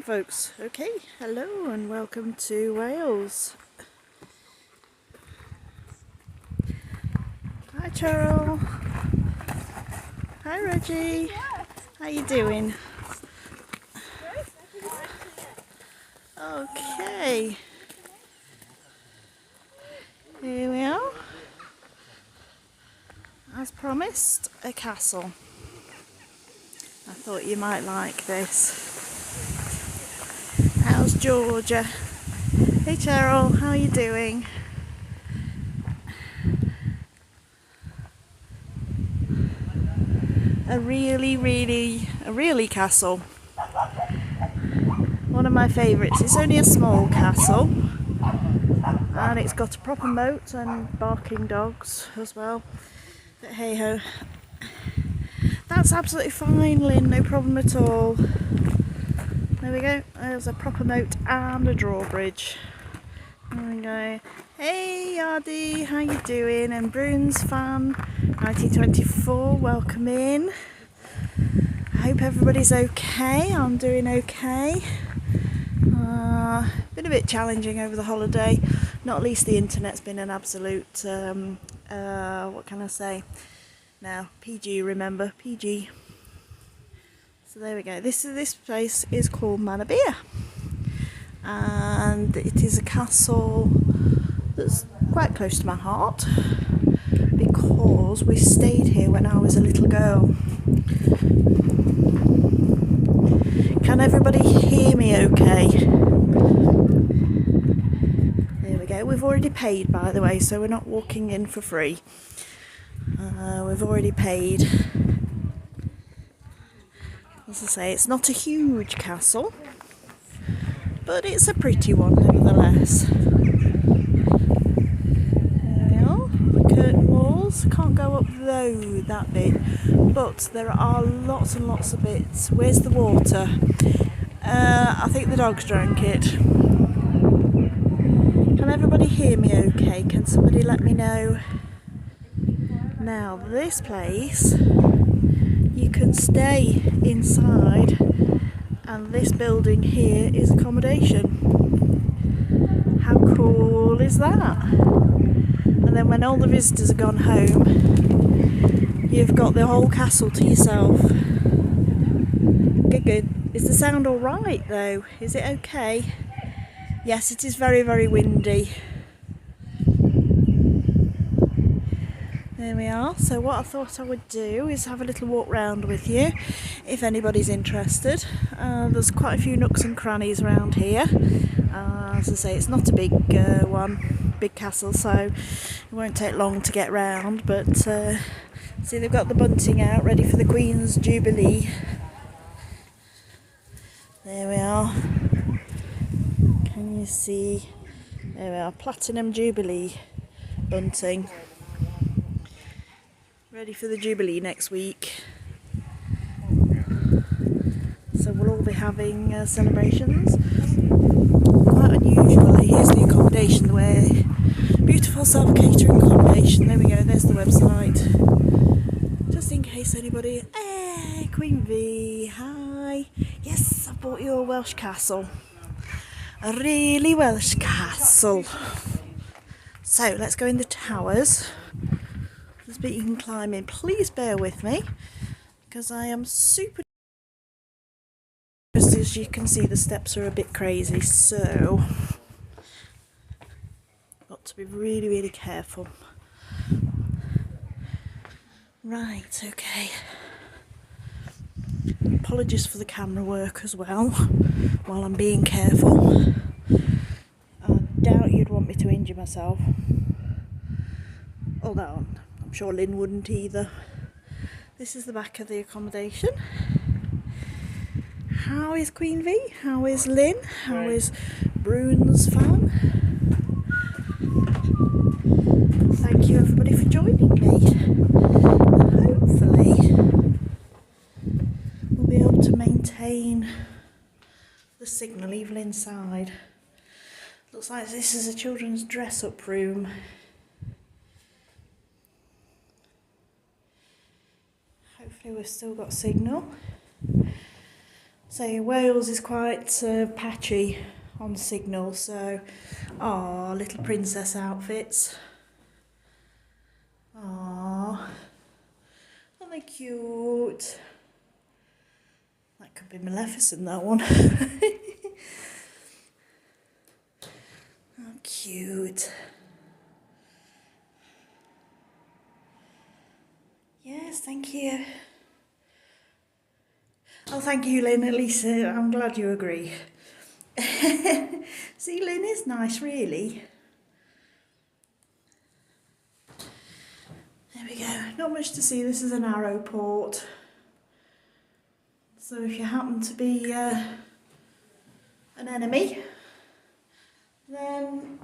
folks. Okay, hello and welcome to Wales. Hi Cheryl. Hi Reggie. How you doing? Okay. Here we are. As promised, a castle. I thought you might like this. How's Georgia? Hey Cheryl, how are you doing? A really castle. One of my favourites. It's only a small castle and it's got a proper moat and barking dogs as well. But hey ho. That's absolutely fine, Lynn, no problem at all. There we go, there's a proper moat and a drawbridge. There we go. Hey Yardy, how you doing? And Bruins fan 1924, welcome in. I hope everybody's okay. I'm doing okay. Been a bit challenging over the holiday, not least the internet's been an absolute, what can I say? Now, PG, remember, PG. So there we go. This place is called Manorbier, and it is a castle that's quite close to my heart because we stayed here when I was a little girl. Can everybody hear me okay? There we go. We've already paid, by the way, so we're not walking in for free. We've already paid. As I say, it's not a huge castle, but it's a pretty one nevertheless. There we are, the curtain walls. Can't go up though that bit, but there are lots and lots of bits. Where's the water? I think the dogs drank it. Can everybody hear me okay? Can somebody let me know? Now this place, you can stay inside, and this building here is accommodation. How cool is that? And then when all the visitors have gone home, you've got the whole castle to yourself. Good. Is the sound alright though? Is it okay? Yes, it is very, very windy. There we are. So what I thought I would do is have a little walk round with you, if anybody's interested. There's quite a few nooks and crannies around here. As I say, it's not a big big castle, so it won't take long to get round. But see, they've got the bunting out ready for the Queen's Jubilee. There we are. Can you see? There we are, Platinum Jubilee bunting. Ready for the Jubilee next week. So we'll all be having celebrations. Quite unusually, here's the accommodation, where beautiful self-catering accommodation. There we go, there's the website. Just in case anybody... Hey, Queen V, hi. Yes, I bought you a Welsh castle. A really Welsh castle. So let's go in the towers. There's a bit you can climb in. Please bear with me because I am super. As you can see, the steps are a bit crazy, so got to be really, really careful. Right, okay. Apologies for the camera work as well while I'm being careful. I doubt you'd want me to injure myself, although I'm sure Lynn wouldn't either. This is the back of the accommodation. How is Queen V? How is Lynn? How is Bruins fan? Thank you everybody for joining me. And hopefully we'll be able to maintain the signal even inside. Looks like this is a children's dress-up room. Hopefully we've still got signal. So Wales is quite patchy on signal, so little princess outfits. Aren't they cute? That could be Maleficent, that one. Oh, cute. Yes, thank you. Oh, thank you, Lynn. At least I'm glad you agree. See, Lynn is nice, really. There we go. Not much to see. This is an arrow port. So if you happen to be an enemy, then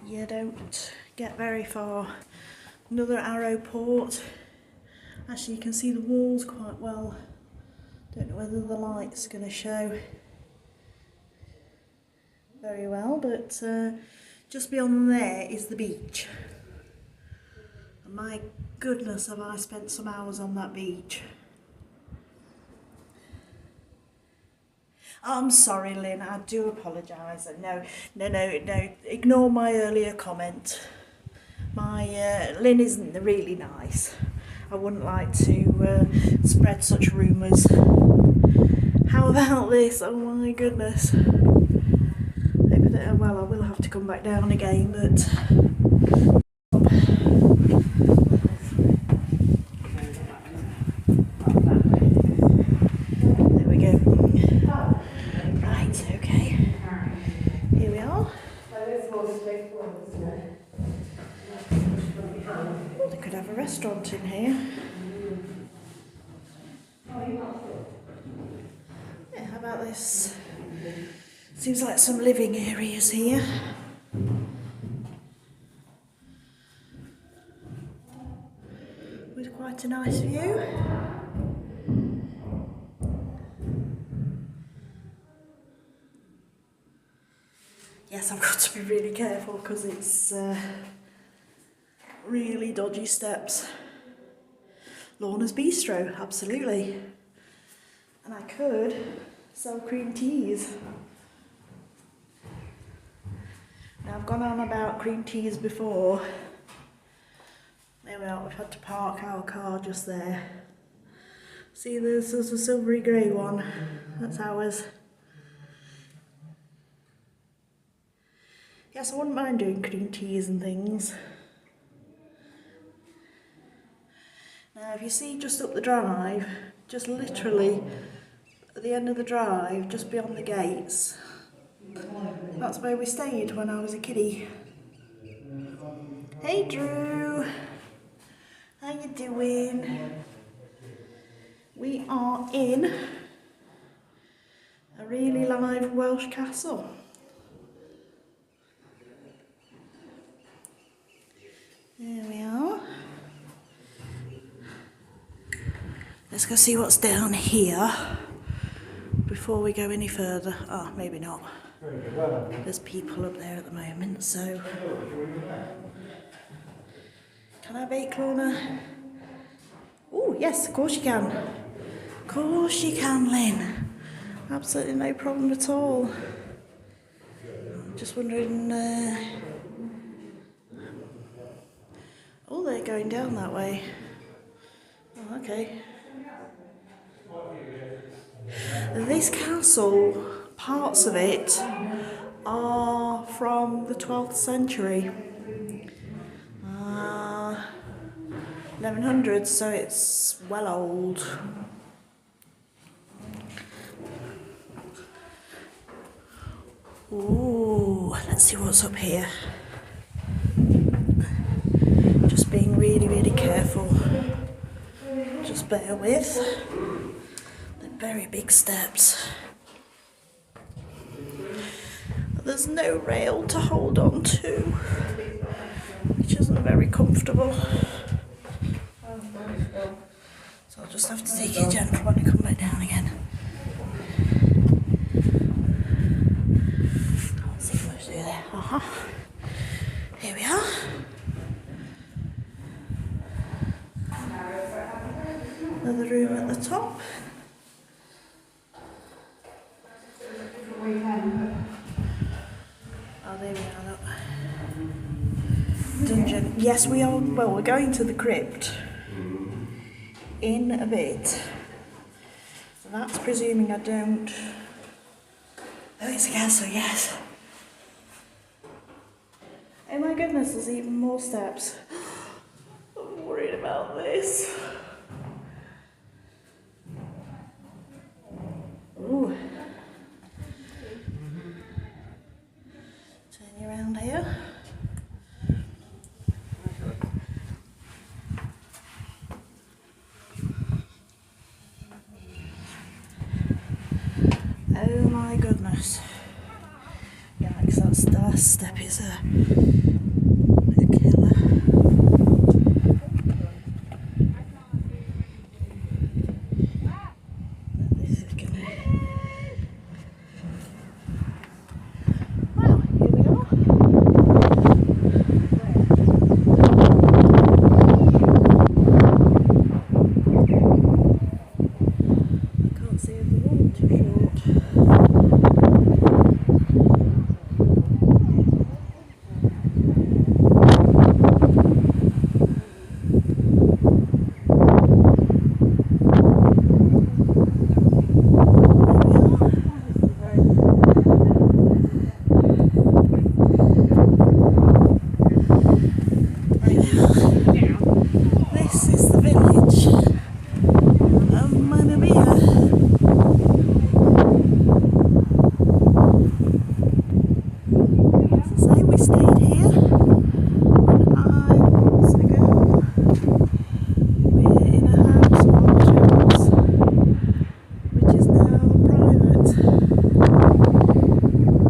you don't get very far. Another arrow port. Actually, you can see the walls quite well. Don't know whether the light's going to show very well, but just beyond there is the beach. And my goodness, have I spent some hours on that beach. I'm sorry, Lynn, I do apologise. No, ignore my earlier comment. My Lynn isn't really nice. I wouldn't like to spread such rumours. How about this? Oh my goodness. Well, I will have to come back down again, but... There we go. Right, okay. Here we are. Well, they could have a restaurant in here. Yeah, how about this? Seems like some living areas here. With quite a nice view. Yes, I've got to be really careful because it's really dodgy steps. Lorna's Bistro, absolutely. And I could sell cream teas. Now, I've gone on about cream teas before. There we are, we've had to park our car just there. See, there's a silvery grey one. That's ours. Yes, I wouldn't mind doing cream teas and things. Now, if you see just up the drive, just literally at the end of the drive, just beyond the gates, that's where we stayed when I was a kiddie. Hey Drew, how you doing? We are in a really live Welsh castle. There we are. Let's go see what's down here before we go any further. Oh, maybe not. There's people up there at the moment, so... Can I bake, Lorna? Oh, yes, of course you can. Of course you can, Lynn. Absolutely no problem at all. I'm just wondering... Oh, they're going down that way. Oh, okay. This castle, parts of it, are from the 12th century. 1100s, so it's well old. Ooh, let's see what's up here. Just being really, really careful. Just bear with. They're very big steps. There's no rail to hold on to, which isn't very comfortable. So I'll just have to take it gentle when I come back down again. Let's see what I do there. Here we are. Another room at the top. confusion. Yes, we are, well, we're going to the crypt in a bit. So that's presuming I don't... Oh, it's a castle, yes. Oh my goodness, there's even more steps. I'm worried about this. Ooh. Turn you around here. Oh my goodness. Yeah, because that last step is a killer. This is gonna... Well, here we are. I can't see if the wall too short. This is the village of Manorbier. As I say, we stayed here when I was a girl. We're in a house on Charles, which is now private,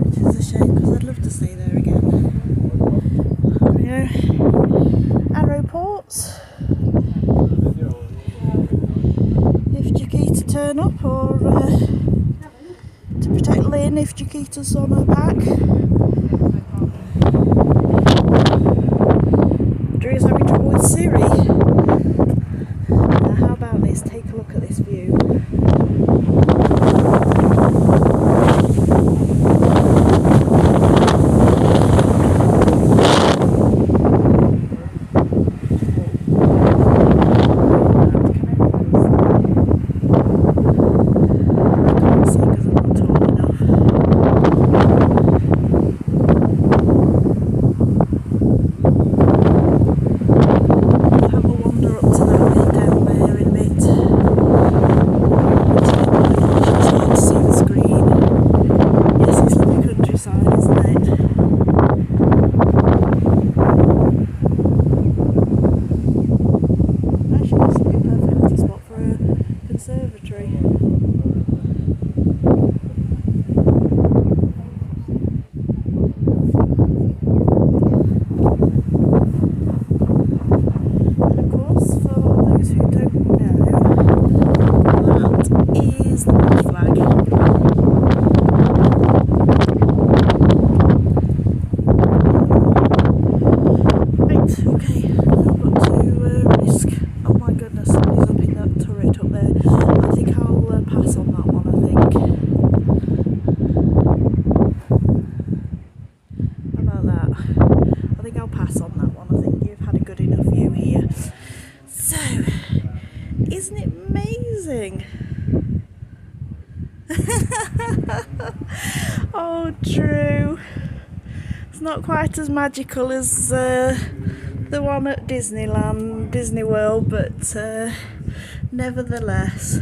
which is a shame because I'd love to stay there again. Arrow ports. If Chiquita turn up, or to protect Lynn if Chiquita's on her back. Drew's having trouble with Siri. Now how about this? Take a look at this view. Isn't it amazing? Oh, Drew. It's not quite as magical as the one at Disneyland, Disney World, but nevertheless.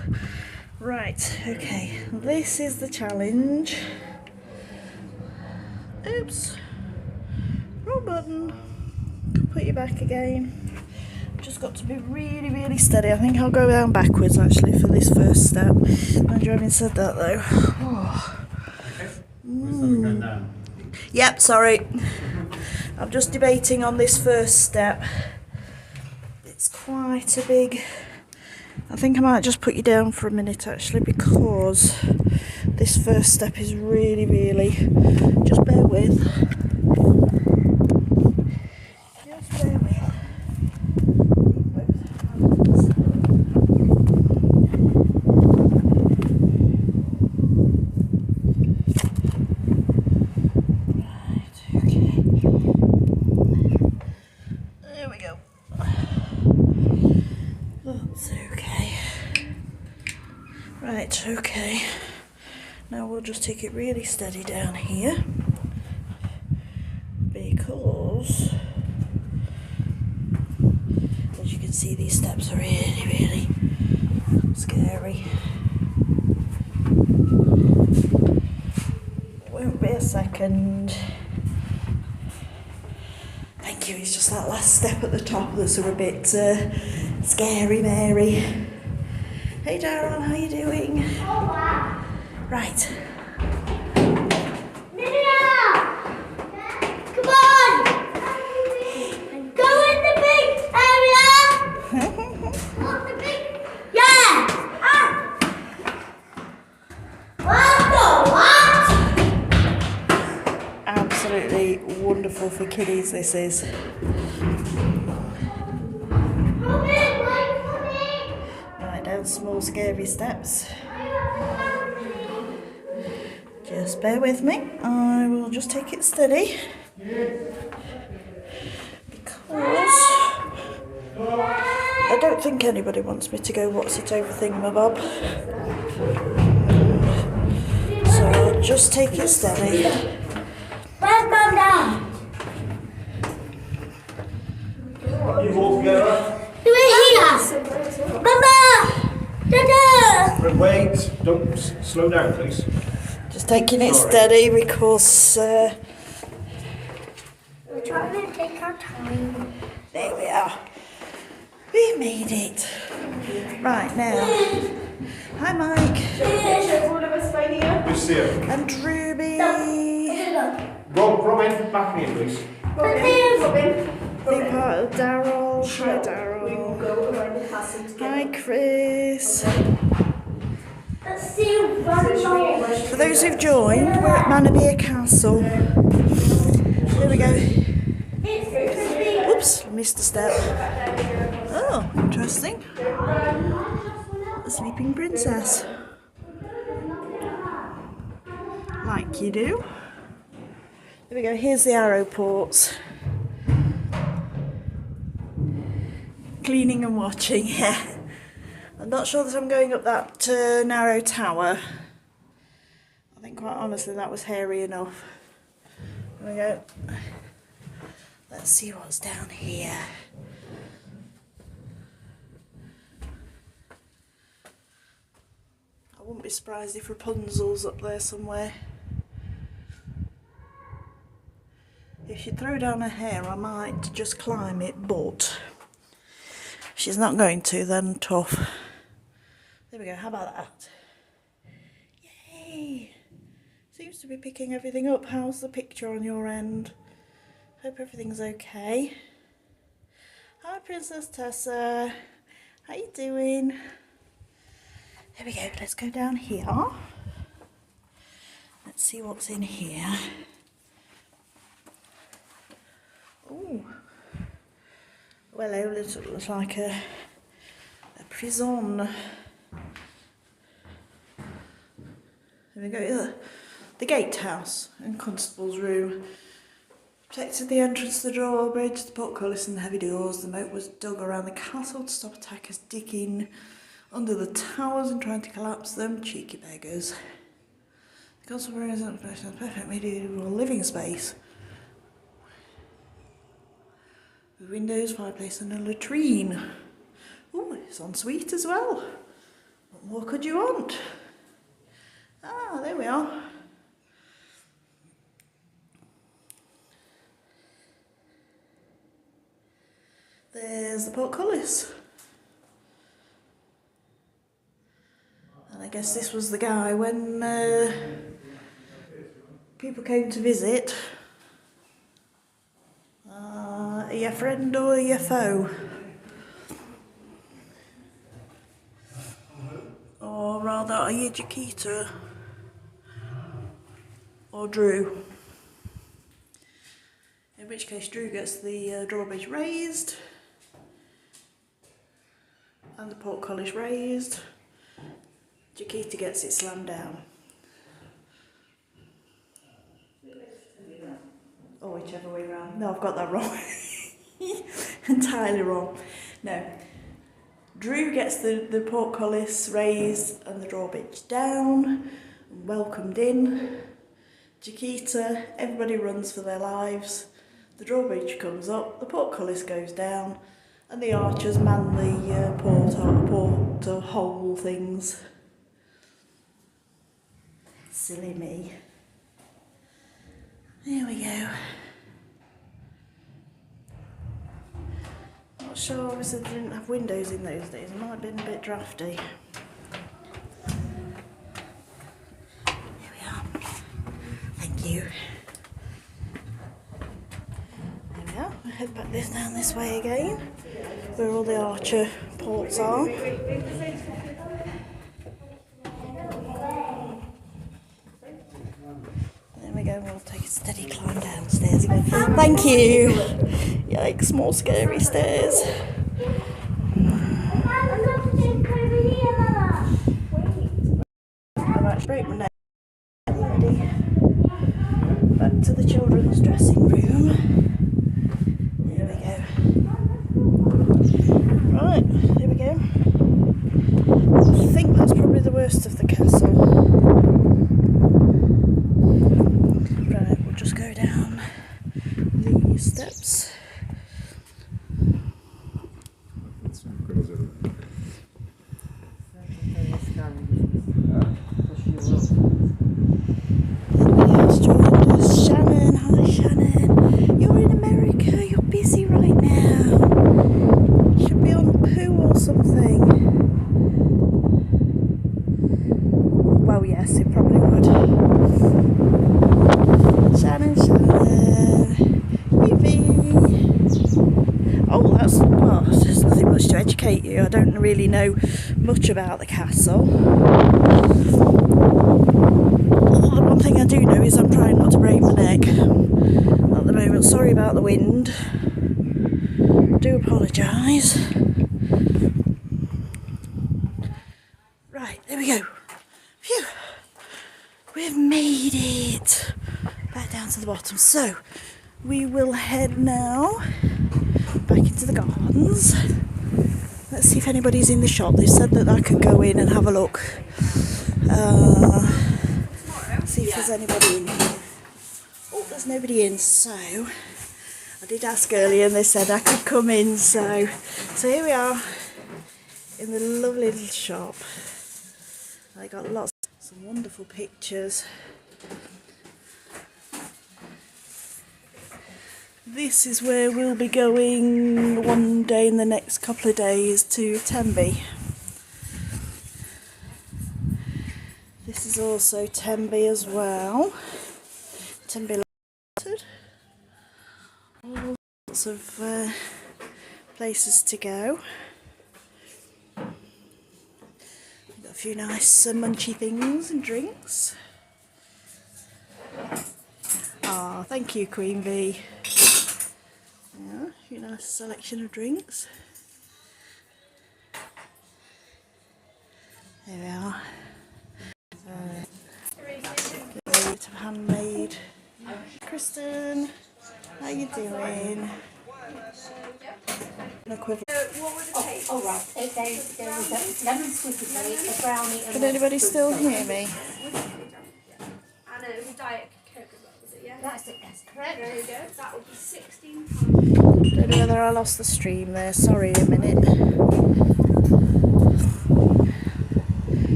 Right, okay, this is the challenge. Oops, wrong button. Put you back again. Just got to be really, really steady. I think I'll go down backwards actually for this first step. Mind you, having said that though. Oh. Yep, sorry. I'm just debating on this first step. It's quite a big... I think I might just put you down for a minute actually, because this first step is really, really... Just bear with. Just bear with. will just take it really steady down here, because as you can see, these steps are really scary. Won't be a second. Thank you. It's just that last step at the top that's a bit scary, Mary. Hey Darren, how you doing? Oh, wow. Right. Come on! Go in the big area! Not the big... Yeah! What? Absolutely wonderful for kiddies, this is. Right, down small scary steps. Just bear with me. I will just take it steady. Because I don't think anybody wants me to go what's it over thingamabob. So I'll just take it steady. Where's Mum down? You all together? Do it here! Mama! Dada! Wait, don't slow down, please. Just taking it Sorry. steady because We're trying to take our time. there we are. We made it. Right now. Hi Mike. Lucia. And Ruby. Robin, back in, please. Big part of Daryl. Hi Daryl. Hi Chris. Let's see one more. For those who've joined, we're at Manorbier Castle. There we go. Oops, missed a step. Oh, interesting. The sleeping princess. Like you do. There we go, here's the arrow ports. Cleaning and watching, yeah. I'm not sure that I'm going up that narrow tower. I think quite honestly that was hairy enough. There we go. Let's see what's down here. I wouldn't be surprised if Rapunzel's up there somewhere. If she throw down her hair, I might just climb it, but if she's not going to, then tough. There we go, how about that? Yay! Seems to be picking everything up. How's the picture on your end? Hope everything's okay. Hi Princess Tessa, how you doing? There we go, let's go down here. Let's see what's in here. Oh, well, it looks like a prison. There we go, the gatehouse and constable's room. Protected the entrance to the drawbridge, the portcullis and the heavy doors. The moat was dug around the castle to stop attackers digging under the towers and trying to collapse them. Cheeky beggars. The constable room is a perfect medieval living space. With windows, fireplace and a latrine. Oh, it's ensuite as well. What more could you want? Ah, there we are. There's the portcullis. And I guess this was the guy when people came to visit. Your friend or your foe? Or rather, are you Jaquita? Or Drew? In which case Drew gets the drawbridge raised. And the portcullis raised. Jaquita gets it slammed down. Or whichever way around. No, I've got that wrong. Entirely wrong. No. Drew gets the portcullis raised and the drawbridge down. welcomed in. Chiquita, everybody runs for their lives. The drawbridge comes up, the portcullis goes down, and the archers man the porthole things. Silly me. There we go. Not sure, obviously they didn't have windows in those days, it might have been a bit drafty. Here we are. Thank you. There we are. I'll head back down this way again, where all the archer ports are. There we go, we'll take a steady climb downstairs again. Thank you! Yikes, more scary stairs. I've actually broken my neck already. Back to the children's dressing room. There we go. Right, here we go. I think that's probably the worst of the castle. Right, we'll just go down these steps. Shannon, hi Shannon. You're in America, you're busy right now. You should be on poo or something. Well, yes, it probably would. Shannon. Evie. Oh, well, there's nothing much to educate you. I don't really know much about the castle. The one thing I do know is I'm trying not to break my neck at the moment. Sorry about the wind. Do apologise. Right, there we go. Phew. We've made it back down to the bottom. So we will head now back into the gardens. Let's see if anybody's in the shop. They said that I could go in and have a look. See if there's anybody in here. Oh, there's nobody in, so I did ask earlier and they said I could come in, so here we are in the lovely little shop. I got some wonderful pictures. This is where we'll be going one day in the next couple of days, to Tenby. This is also Tenby as well. Tenby Limited. All sorts of places to go. We've got a few nice munchy things and drinks. Ah, thank you, Queen Bee. Yeah, a few nice selection of drinks. There we are. A bit of handmade. Kristen, how you doing? An equivalent. Oh, right. There was a lemon squeaky cake, a brownie, and Can anybody still hear me? And it was a Diet Coke as well, was it? Yeah? that's correct. There you go. That would be £16. Don't know whether I lost the stream there. Sorry, a minute.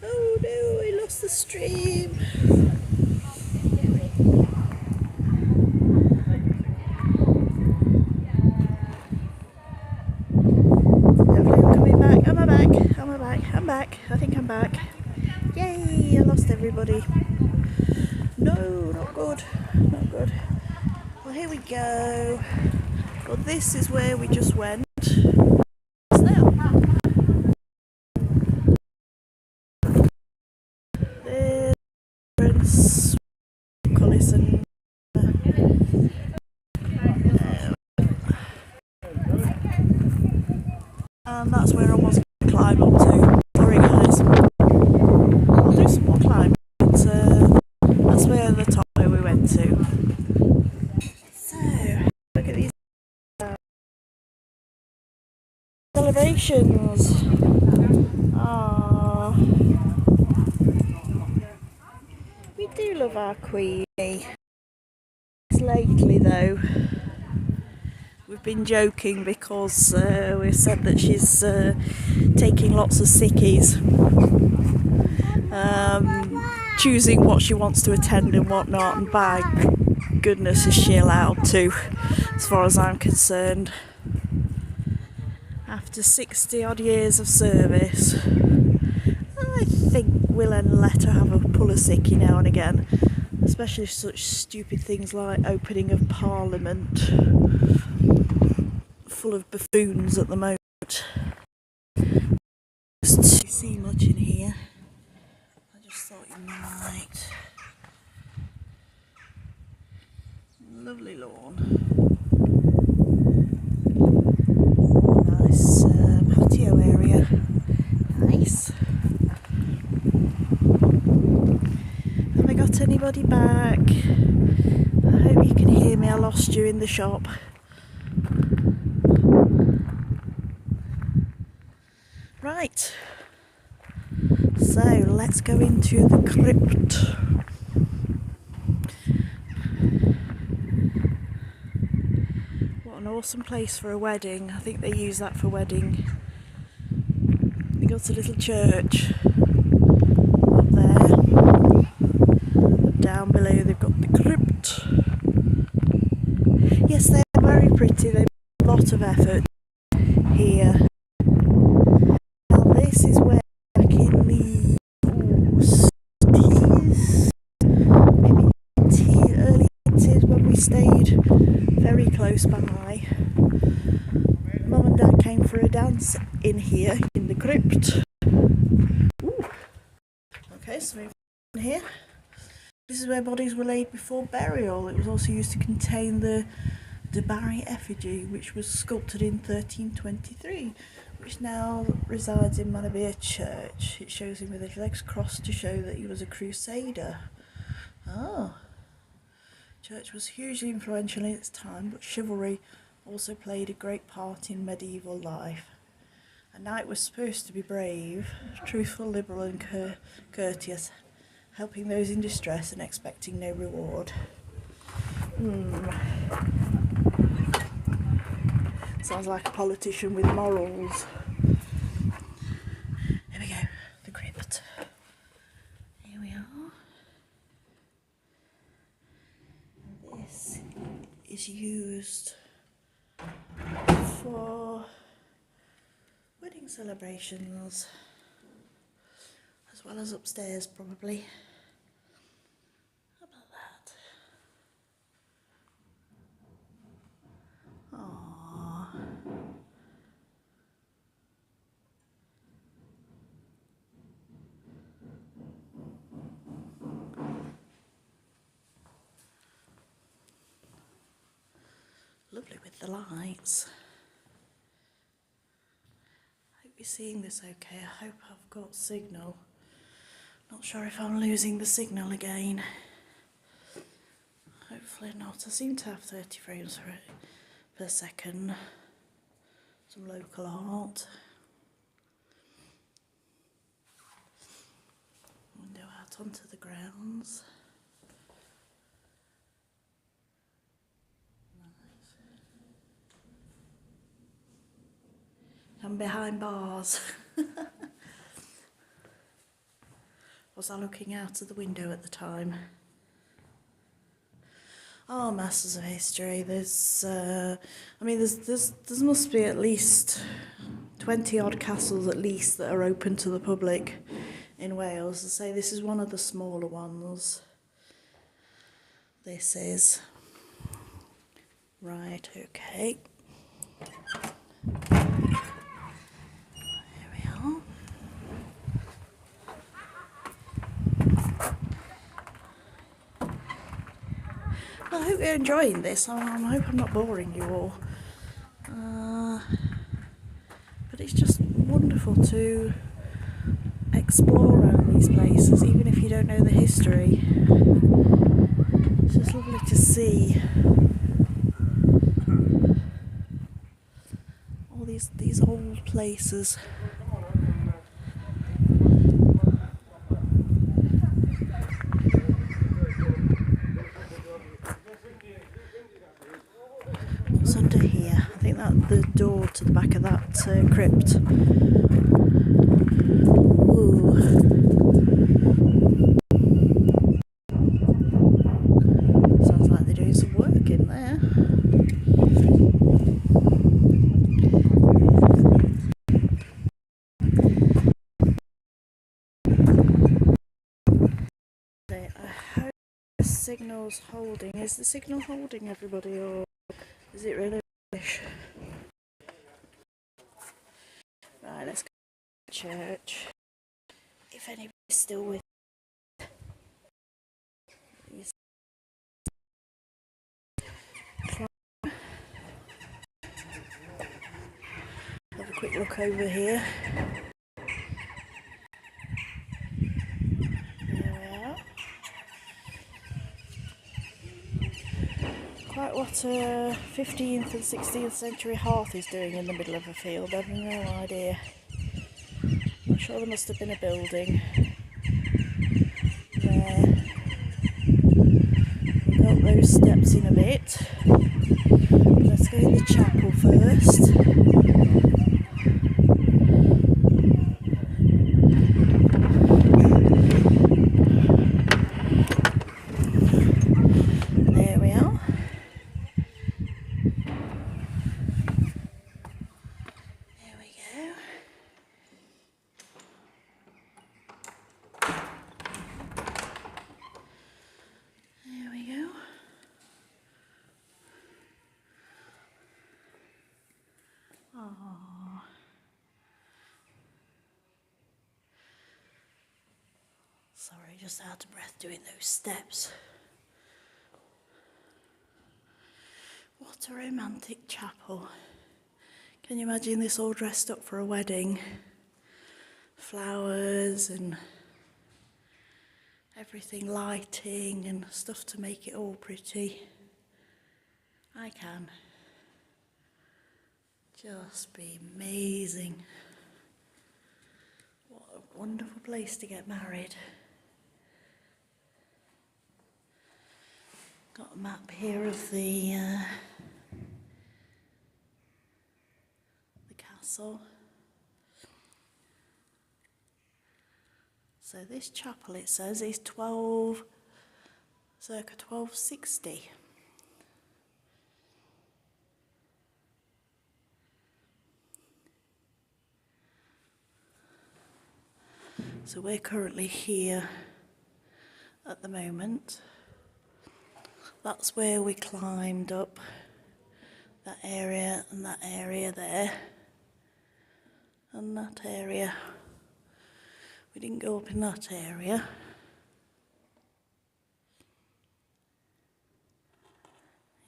Oh no, I lost the stream. I think I'm back. Yay, I lost everybody. No, not good. Not good. Well, here we go. Well, this is where we just went. What's that? There's Collis and that's where I was going to climb up to. Sorry guys. I'll do some more climbing, but that's where the top where we went to. So, look at these celebrations. Ah, we do love our Queenie. Lately though, we've been joking because we've said that she's taking lots of sickies, choosing what she wants to attend and whatnot, and by goodness is she allowed to, as far as I'm concerned. After 60 odd years of service, I think we'll let her have a pull of sickie now and again, especially such stupid things like opening of Parliament, full of buffoons at the moment. Don't see much in here. I just thought you might. Lovely lawn. Nice patio area. Nice. Have I got anybody back? I hope you can hear me. I lost you in the shop. Right. So let's go into the crypt. What an awesome place for a wedding. I think they use that for wedding. They got a little church up there. Down below they've got the crypt. Yes, they're very pretty. They put a lot of effort here. Now this is where back in the maybe early 80s when we stayed very close by. Mum and Dad came for a dance in here in the crypt. Ooh. Okay, so we've gone here. This is where bodies were laid before burial. It was also used to contain the De Barry effigy, which was sculpted in 1323, which now resides in Manorbier Church. It shows him with his legs crossed to show that he was a crusader. Ah. Church was hugely influential in its time, but chivalry also played a great part in medieval life. A knight was supposed to be brave, truthful, liberal and courteous, helping those in distress and expecting no reward. Sounds like a politician with morals. Here we go, the crypt. Here we are. This is used for wedding celebrations, as well as upstairs probably. How about that? Aww. Lovely with the lights. I hope you're seeing this okay. I hope I've got signal. Not sure if I'm losing the signal again. Hopefully not. I seem to have 30 frames per second. Some local art. Window out onto the grounds. Nice. I'm behind bars. Was I looking out of the window at the time? Oh, masters of history. There's, I mean, there must be at least 20 odd castles at least that are open to the public in Wales. I say this is one of the smaller ones. This is. Right, okay. Here we are. Well, I hope you're enjoying this. I hope I'm not boring you all. But it's just wonderful to explore around these places, even if you don't know the history. It's just lovely to see all the these old places. What's under here? I think that's the door to the back of that crypt. Ooh. Sounds like they're doing some work in there. I hope the signal's holding. Is the signal holding, everybody, or is it really rubbish? Right, let's go to church. If anybody's still with me. Have a quick look over here. There we are. Quite what a 15th and 16th century hearth is doing in the middle of a field. I've no idea. I'm sure there must have been a building there. We've got those steps in a bit. Let's go in the chapel first. There we are. There we go. There we go. Oh. Sorry, just out of breath doing those steps. What a romantic chapel. Can you imagine this all dressed up for a wedding? Flowers and everything, lighting and stuff to make it all pretty. I can. Just be amazing. What a wonderful place to get married. Got a map here of the castle. So this chapel, it says, is circa 1260. So we're currently here at the moment. That's where we climbed up, that area and that area there, and that area. We didn't go up in that area.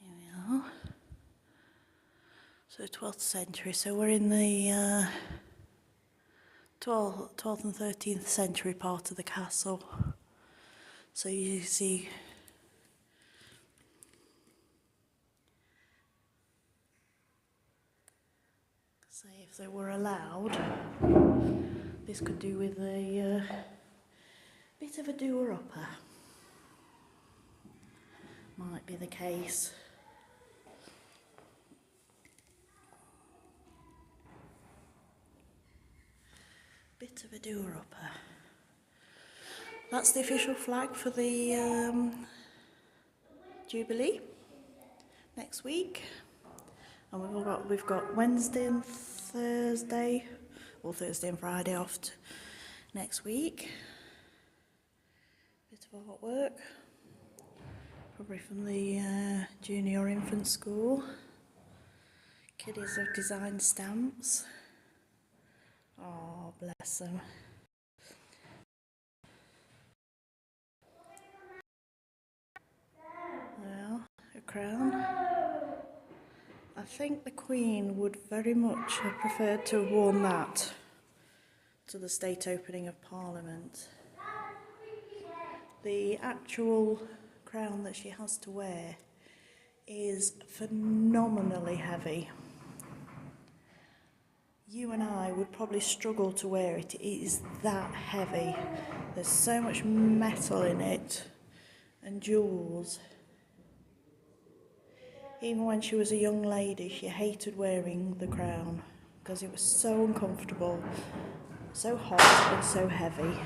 Here we are. So 12th century, so we're in the 12th and 13th century part of the castle. So you see if they were allowed, this could do with a bit of a doer-upper. Might be the case. Bit of a doer-upper. That's the official flag for the Jubilee next week. And we've got Wednesday and Thursday, or Thursday and Friday off next week. Bit of artwork, probably from the junior infant school. Kiddies have designed stamps. Oh, bless them. Well, a crown. I think the Queen would very much have preferred to have worn that to the state opening of Parliament. The actual crown that she has to wear is phenomenally heavy. you and I would probably struggle to wear it. It is that heavy. There's so much metal in it and jewels. Even when she was a young lady, she hated wearing the crown because it was so uncomfortable, so hot and so heavy.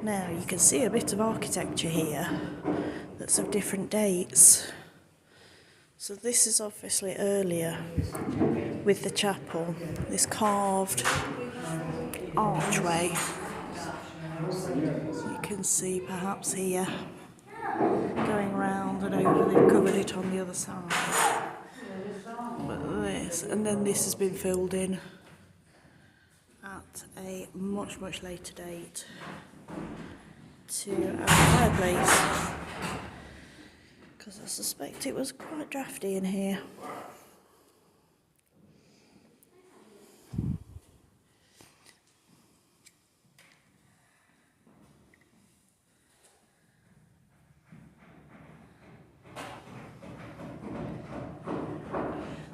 Now you can see a bit of architecture here that's of different dates. So this is obviously earlier with the chapel, this carved archway. You can see perhaps here going round and over, they've covered it on the other side. But this, and then this has been filled in at a much later date to our fireplace, because I suspect it was quite drafty in here.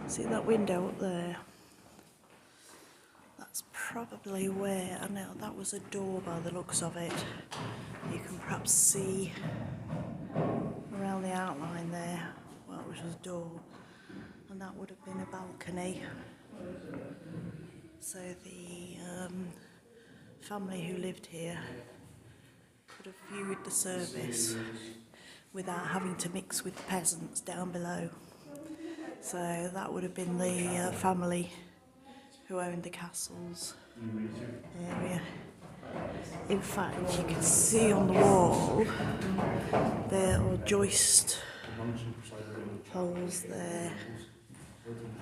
See that window up there? That's probably where, I know that was a door by the looks of it. You can perhaps see around the outline there, well, it was a door, and that would have been a balcony. So the family who lived here could have viewed the service without having to mix with the peasants down below. So that would have been the family who owned the castle's area. In fact, you can see on the wall there are joist holes there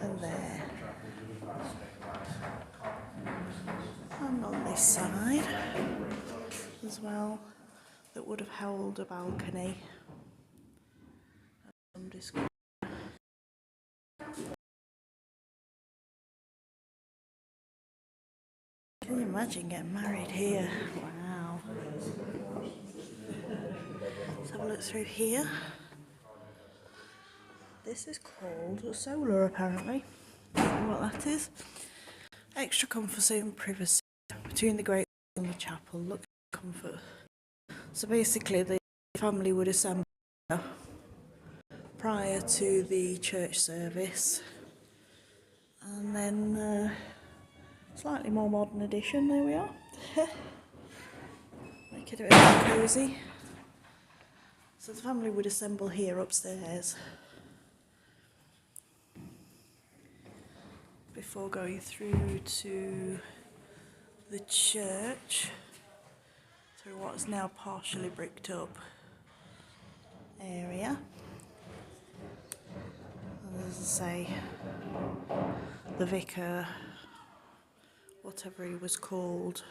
and there. And on this side as well, that would have held a balcony. Can you imagine getting married here? Wow. Let's have a look through here. This is called a solar, apparently. I don't know what that is. Extra comfort and privacy between the great and the chapel. Look at comfort. So basically the family would assemble prior to the church service, and then slightly more modern edition, there we are. Make it a bit more cosy. So the family would assemble here upstairs before going through to the church, through what is now partially bricked up area. And as I say, the vicar, whatever he was called,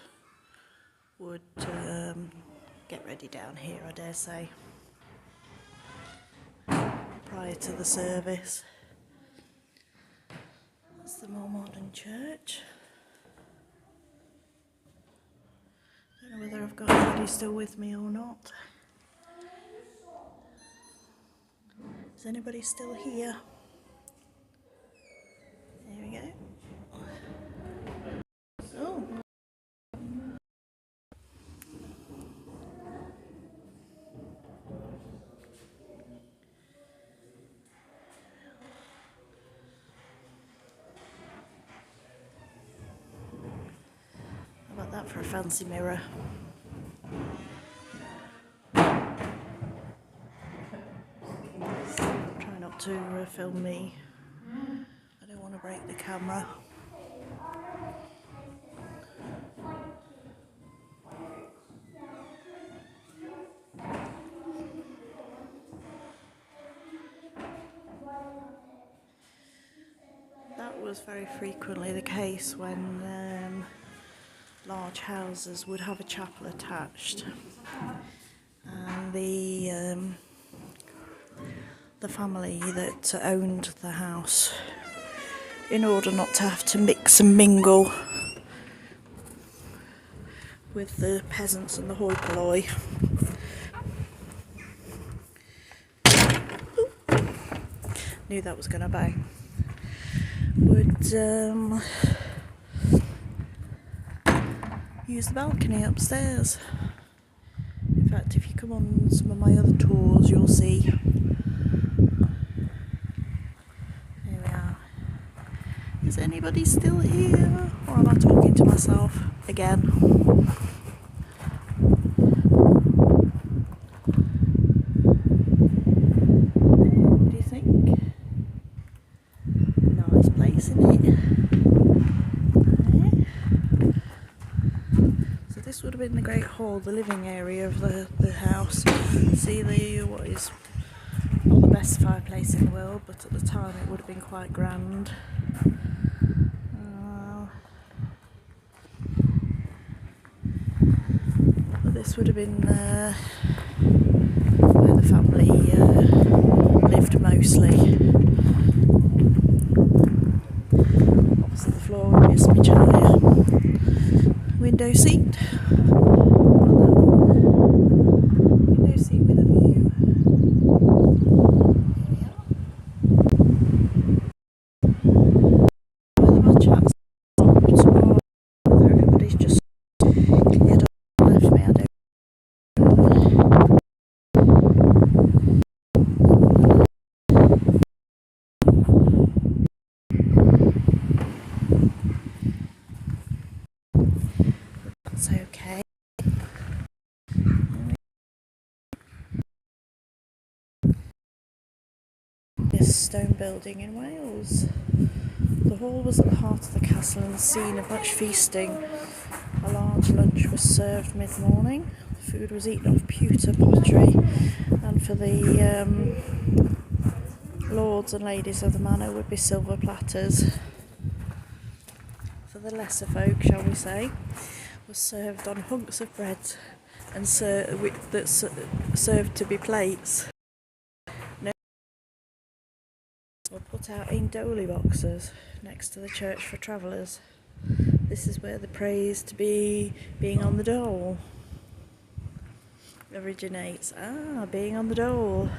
would get ready down here, I dare say, prior to the service. That's the more modern church. Don't know whether I've got anybody still with me or not. Is anybody still here? There we go. Oh. How about that for a fancy mirror? Try not to film me. I don't want to break the camera. That was very frequently the case when large houses would have a chapel attached, and the family that owned the house, in order not to have to mix and mingle with the peasants and the hoi polloi, knew that was going to bang. Would use the balcony upstairs. In fact, if you come on some of my other tours, you'll see. Here we are. Is anybody still here? Or am I talking to myself again? What do you think? Nice place, isn't it? So this would have been the great hall, the living area of the house. See what is not the best fireplace in the world, but at the time it would have been quite grand. But this would have been where the family lived mostly. Obviously the floor would be a smidge higher. Window seat. Window seat with a view. Whether my chat's stopped or whether everybody's just cleared up and left me, I don't know. That's okay. This stone building in Wales. The hall was at the heart of the castle and the scene of much feasting. A large lunch was served mid-morning. The food was eaten off pewter pottery, and for the lords and ladies of the manor would be silver platters. For the lesser folk, shall we say, was served on hunks of bread and served to be plates. Were put out in doley boxes next to the church for travellers. This is where the praise to be being on the dole originates. Being on the dole.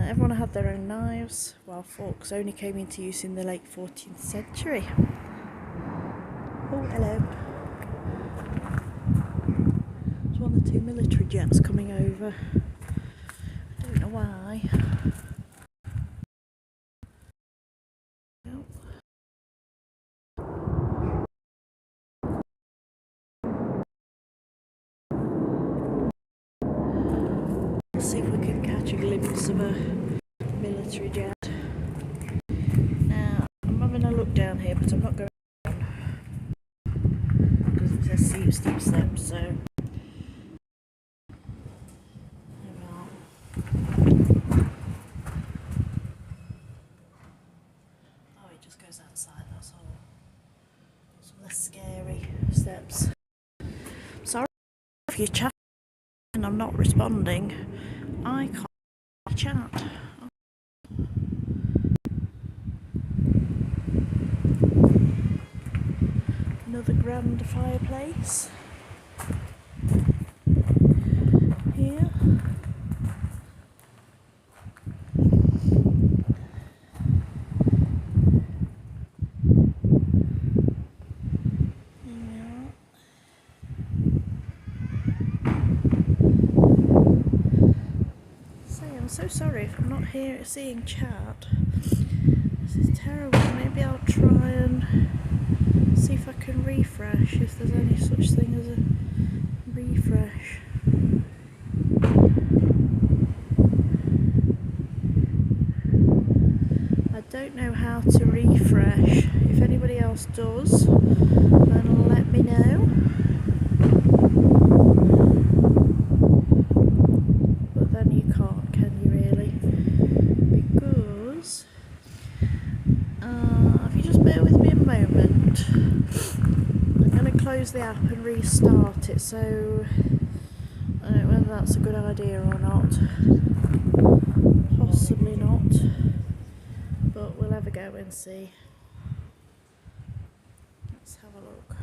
Everyone had their own knives, while forks only came into use in the late 14th century. Oh, hello. There's one or two military jets coming over. I don't know why. Let's see if we can catch a glimpse of a military jet. Now, I'm having a look down here, but I'm not going down because it says steep steps, so there we are. Oh, it just goes outside, that's all. Some less scary steps. Sorry if you're chatting and I'm not responding. I can't chat. Another grand fireplace here. I'm so sorry if I'm not here seeing chat. This is terrible. Maybe I'll try and see if I can refresh, if there's any such thing as a refresh. I don't know how to refresh. If anybody else does, then let me know. But then you can't, can you really? Because if you just bear with me a moment, I'm going to close the app and restart it, so I don't know whether that's a good idea or not. Possibly not, but we'll have a go and see. Let's have a look.